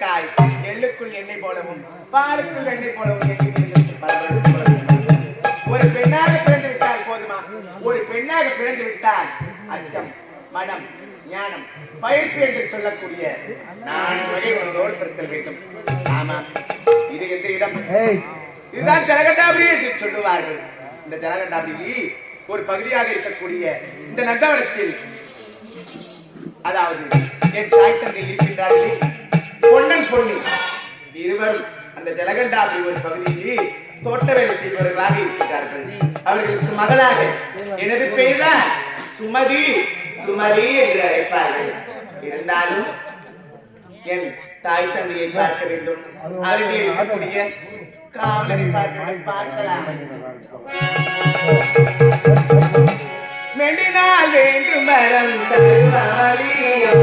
காய் எள்ளுக்குள் எண்ணெய் போலவும் பாலுக்குள் எண்ணெய் போலவும் ஒரு பெண்ணாக பிறந்து விட்டால் போதுமா? ஒரு பெண்ணாக பிறந்து விட்டால் அச்சம், மனம், ஞானம், பயிர்ப்பு என்று சொல்லக்கூடிய 4 வகை உங்களோடு பிறத்தல் வேண்டும். ஆமா, இது எந்த இடம்? இதுதான் ஜலகண்டாபுரி என்று சொல்லுவார்கள். இந்த ஜலகண்டாபுரி ஒரு பகுதியாக இருக்கக்கூடிய இந்த நந்தவனத்தில், அதாவது என் தாய் தந்தை இருக்கின்றார்களே, பொன்னன் பொன்னி இருவரும் அந்த ஜலகண்டாபுரி ஒரு பகுதியிலே தோட்ட வேலை செய்பவர்களாக இருக்கின்றார்கள். அவர்களுக்கு மகளாக எனது பெயர்தான் சுமதி, சுமதி என்று அழைப்பார்கள். இருந்தாலும் என் தாய் தந்தையை பார்க்க வேண்டும். அவர்கள் இருக்கக்கூடிய காவலரை பார்க்கலாம். மெல்லினால் வேண்டும் மரம் தருவாளியா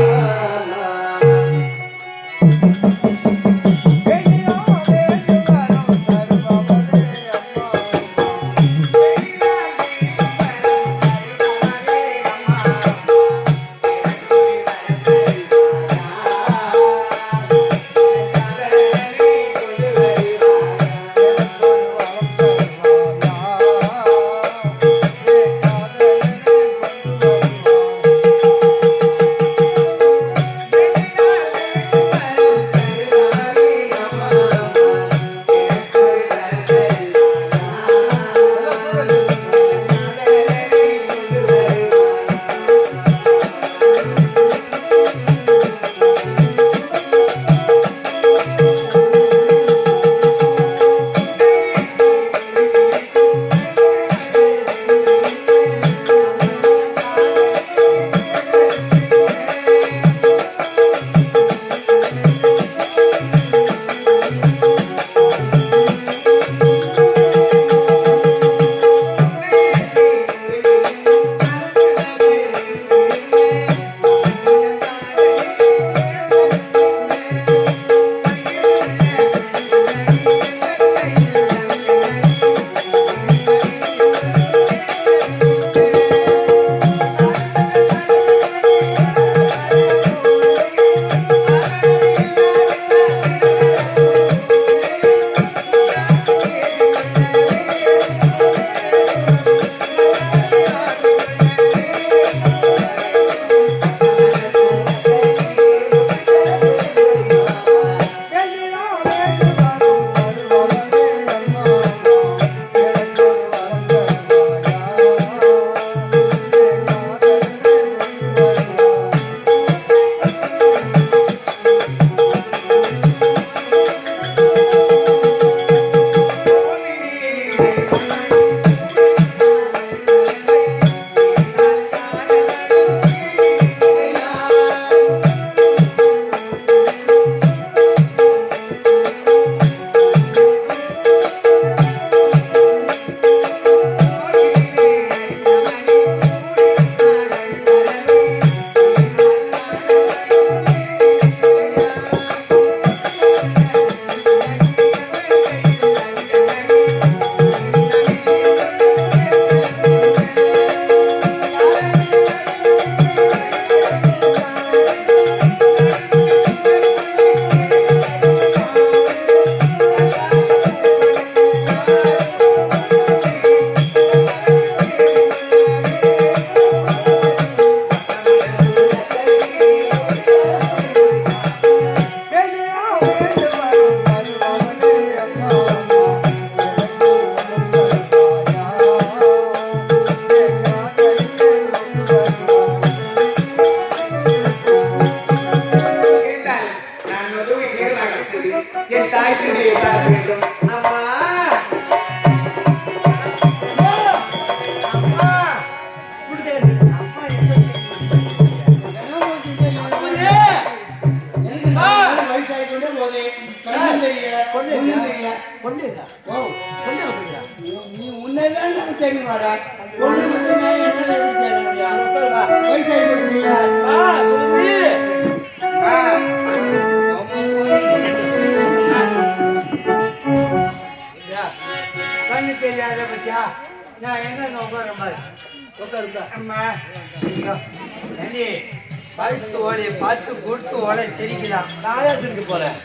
பழுத்து ஓலையை பார்த்து கொடுத்து ஓலை சிரிக்கலாம். நாயா சிரிக்க போறேன்.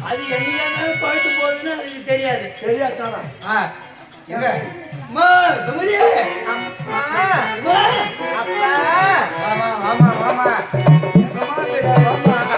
அது என்ன பழுத்து போகுதுன்னு அதுக்கு தெரியாது. தெரியாதானா? எங்க அம்மா சுமதி அம்மா அம்மா அப்பா மாமா மாமா மாமா மாமா மாமா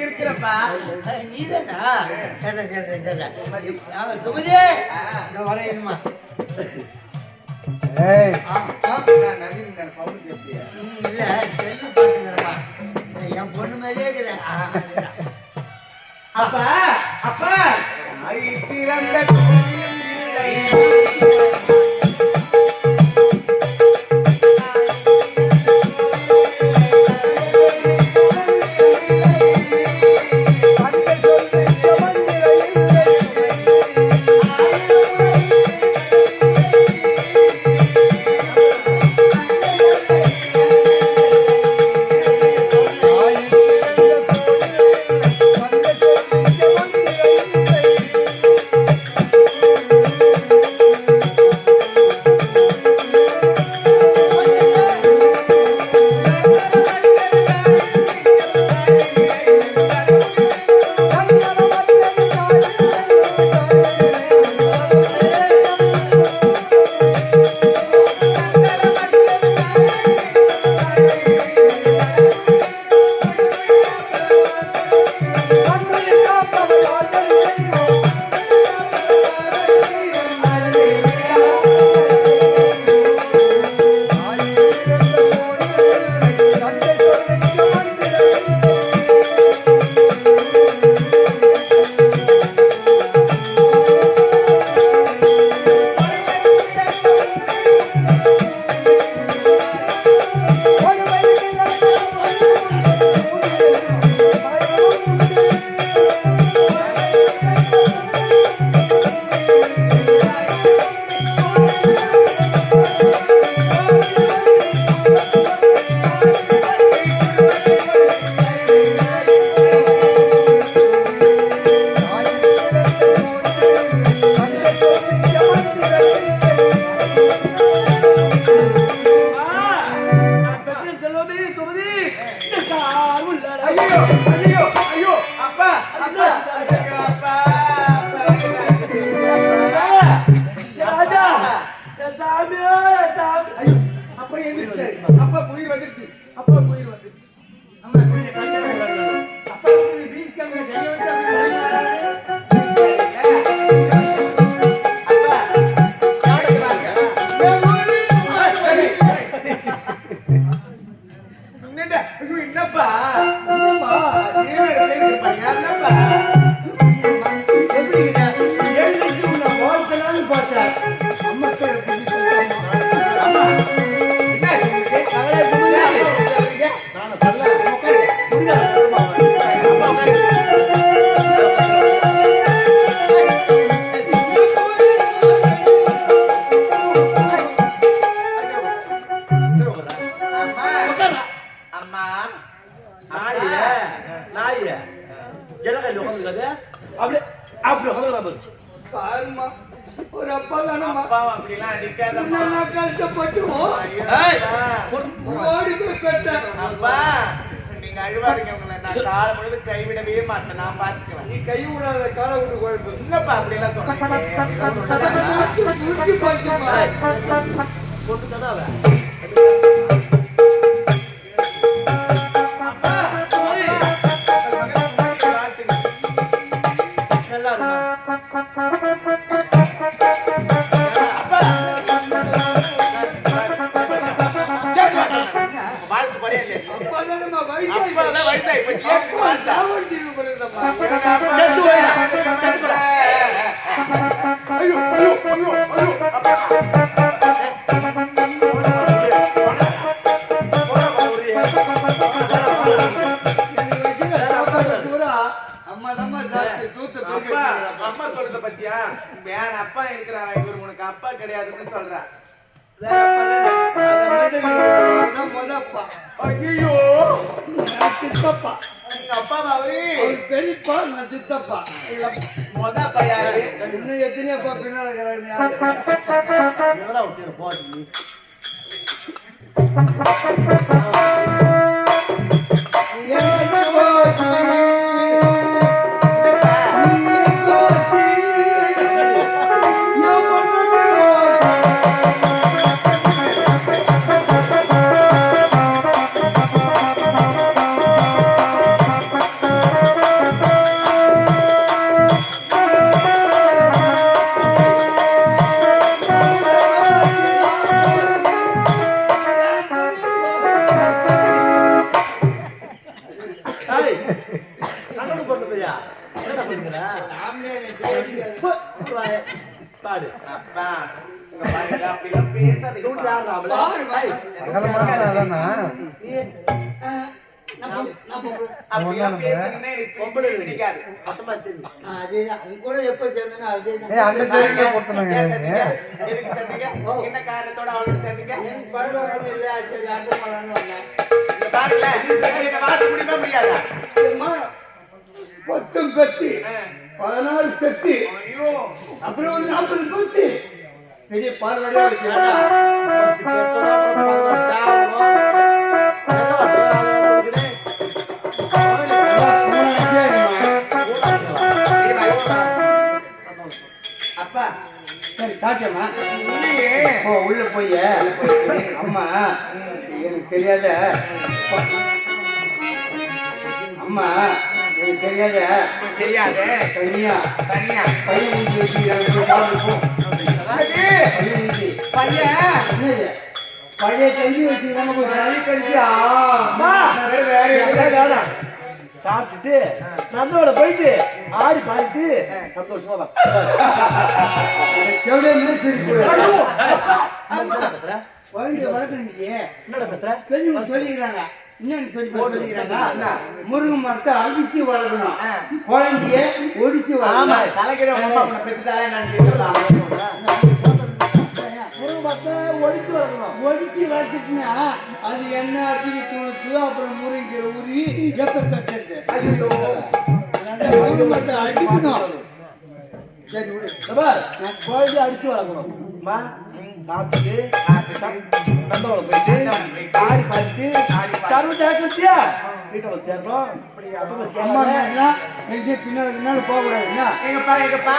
இருக்கிறப்பா நீதானா சுமதி வரையணுமா இல்ல செல்லு பாத்துக்கிறமா என் பொண்ணு மாதிரியே இருக்கிறேன். அப்பா அப்பா சிறந்த கஷ்டப்பட்டு ஓடி போய் பெற்றேன். அப்பா நீங்க அழுவாதீங்க, உங்களை நான் காலம் பொழுது கைவிடவே மாட்டேன், நான் பாத்துக்குவேன். நீ கை விடாத காலை விட்டு குழப்பம் இல்லப்பா, அப்படி எல்லாம் சொன்னீங்க போட்டு தானே அவன் நல்லா செத்து போயிடா. செத்து போடா. ஐயோ ஐயோ ஐயோ ஐயோ அப்பா அம்மா சொல்றத பத்தியா வேற அப்பா இருக்கிறாரா இவர் உனக்கு அப்பா கிடையாதுன்னு சொல்ற ஐயோ சித்தப்பா எங்க அப்பா அவரு பெரியப்பா நான் சித்தப்பா மொத அப்பா யாரு இன்னும் எத்தனையப்பா பின்னால இருக்கிறாங்க எவரா விட்டு போட்டு நீ பாடு அப்பா இங்க பாருங்க அப்படிலாம் பேசாதீங்க நூற்றி ஆறு ராமல அப்படிலாம் பேசுனீங்கன்னா எனக்கு பொம்பளை பிடிக்காது அதேதான் உங்க கூட எப்ப சேர்ந்தேன்னா அதேதான் எதுக்கு சேர்ந்தீங்க என்ன காரணத்தோட அவளோட சேர்ந்தீங்க எனக்கு பழக்கம் இல்லை சரி அடுத்த மலர்னு வந்தேன் இங்க பாருங்களேன் என்ன வார்த்தை முடியுமா முடியாதா பத்தும் பெத்தி 16 செத்தி ஐயோ அப்புறம் ஒரு 40 பத்தி பெரிய பார்வையா வச்சுடா அப்பா சரி காட்டியம்மா இல்லையே உள்ள போய் அம்மா எனக்கு தெரியாத அம்மா எனக்கு தெரியாத தெரியாது தனியா தனியா பையன் ஊற்றி வச்சுக்கிறாங்க பையன் ஊற்றி பையன் பழைய கஞ்சி வச்சுக்கிறாங்க சளி கஞ்சியா வேற வேணாம் சாப்பிட்டுட்டு நந்தோட போயிட்டு ஆடி பாடிட்டு சந்தோஷமா வா. எவ்வளோ மேய்ச்சி குழந்தைய வளர்க்குறீங்க என்னடா பேசுற பெரியவங்க சொல்லிக்கிறாங்க இன்னும் சொல்லிக்கிறாங்க முருங்கை மரத்தை அடிச்சு வளர்க்கணும் குழந்தைய ஒடிச்சு ஆமா வளர்க்கணும் தலைக்கிற அம்மா உன்னை பெத்துட்டாலே நான் கேட்கலாம் முருங்கை மரத்தை ஒடிச்சு வரணும் ஒடிச்சு வளர்த்துட்டுனா அது என்ன அடிச்சு துளுத்து அப்புறம் முருங்கிற உருவி எப்ப பெற்றது ஐயோ முருங்கை மரத்தை அடிக்கணும் சரி விடு நான் குழந்தை அடிச்சு வளர்க்கணும் அம்மா சாப்பிட்டு நந்தோட போயிட்டு ஆடி பாடிட்டு சர்வ ஜாக்கிரதையா வீட்டோட சேர்றோம் அம்மா மாதிரிலாம் எங்கேயும் பின்னால போகக்கூடாதுன்னா எங்கப்பா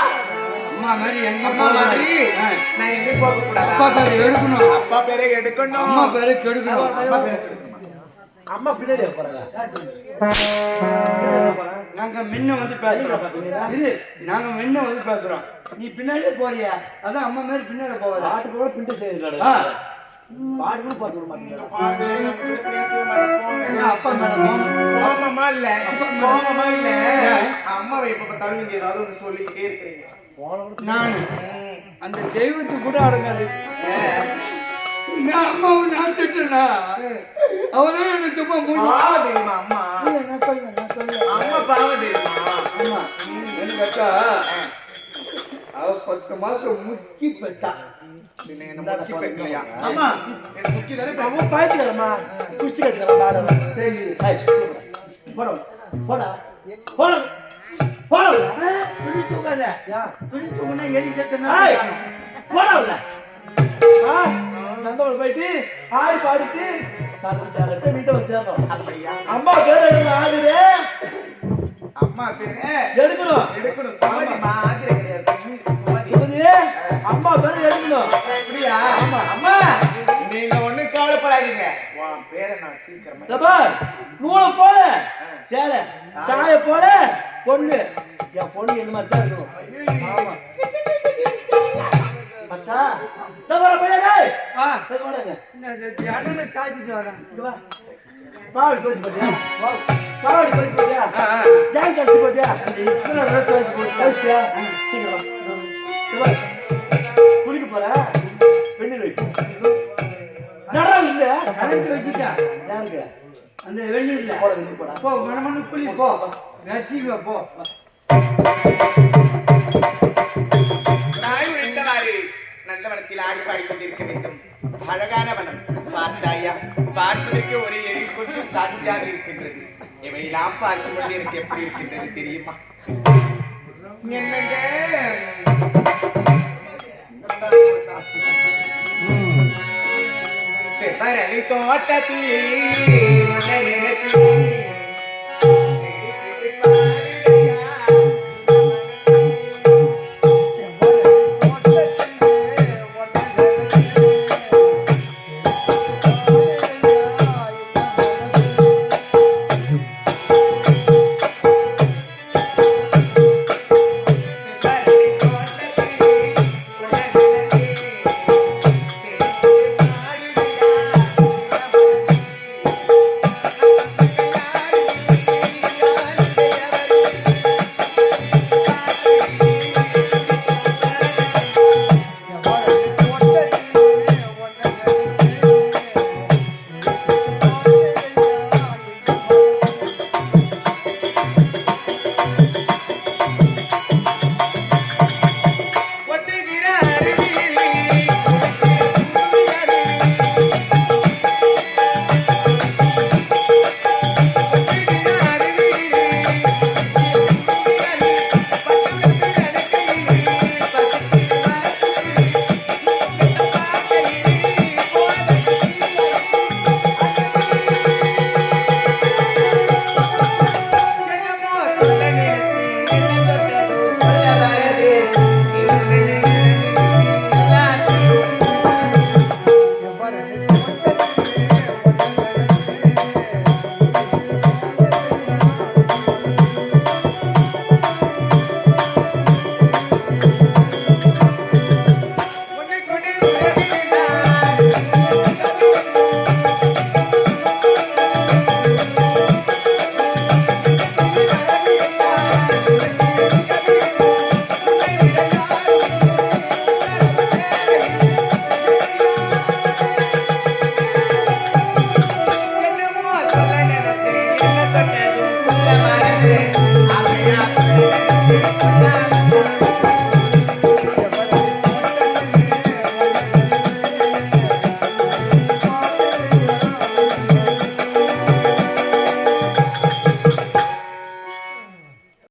அம்மா மாதிரி எங்க அம்மா மாதிரி நான் எங்கேயும் போக கூடாது அப்பா பேரை எடுக்கணும் அப்பா பேரை எடுக்கணும் அம்மா பேரை கெடுக்கணும் அப்பா பேரை அம்மா பின்னாடி போறாங்க நாங்க முன்ன வந்து பேசுறோம் இது நாங்க முன்ன வந்து பேசுறோம் நீ பின்னாடியே போறியா அதான் அம்மா மாதிரி பின்னாடி போவாத பாட்டு கூட பின்ட்டு செய்யுது ஆ, பாட்டு கூட பார்த்து விட மாட்டேங்கிறேன் அப்பா மேடம் கோமமா இல்ல கோமமா இல்ல அம்மாவை எப்ப பார்த்தாலும் நீங்க ஏதாவது ஒண்ணு சொல்லிக்கிட்டே இருக்கிறீங்க நானு அந்த தெய்வத்துக்கு கூட அடங்காது நான் அம்மாவை நான் திட்டுனா அவதான் என்ன சும்மா மூஞ்சி பாவம் தெரியுமா அம்மா நான் சொல்லுவேன் அம்மா பாவம் தெரியுமா அம்மா எனக்கு அக்கா அவ 10 மாசம் முக்கி பெற்றா என்ன முக்கி பெக்கலையா அம்மா எனக்கு முக்கி தானே அவன் பாய்த்துக்காரம்மா குஷ்டி கத்துக்கலாம் பாடலாம் போட போடா போட போட துணி தூக்காத துணி தூக்குனா எலி செத்துனா போடல நந்தோட போயிட்டு ஆடி பாடிட்டு சாப்பிட்டு வீட்டை வச்சிடறோம் அப்படியா அம்மா பேர் என்ன ஆகுது அம்மா பேரு எடுக்கணும் எடுக்கணும் சுமதி மாதிரி கிடையாது சுமதி சுமதி அம்மா பேர் எடுக்கணும் அப்படியா ஆமா அம்மா நீங்க ஒண்ணும் கவலைப்படாதீங்க உன் பேரை நான் சீக்கிரமா தபார் நூலை போல சேலை தாய போல பொண்ணு என் பொண்ணு இந்த மாதிரி தான் இருக்கணும் ஆமா பத்தா தபார பையனே போடுங்க அண்ணனை சாதிட்டு வரேன் பால் கோச்சு பாத்தியா பாவாடி பறிச்சு போட்டியா ஜாயின் கழிச்சு போட்டியா கழிச்சியா சீக்கிரம் குளிக்க போற பெண்ணு நடராஜ் இல்ல கரண்ட் வச்சுட்டேன் யாருக்கு அந்த வெந்நீர்ல போட வெளியே போடா போ மனமண்ணு குளி போ நச்சுக்க போ நாய் உழைத்தவாறு நந்தவனத்தில் ஆடி பாடிக்கொண்டிருக்க வேண்டும். அழகான வனம் பார்த்தாயா, பார்ப்பதற்கு ஒரு எழில் கொஞ்சம் காட்சியாக இருக்கின்றது. இவையெல்லாம் பார்க்கும் பொழுது எனக்கு எப்படி இருக்கின்றது தெரியுமா? என்னங்க செவ்வரளி தோட்டத்திலே உன்னை நினைத்து என்ன தொட்டதும் சொல்ல மறந்து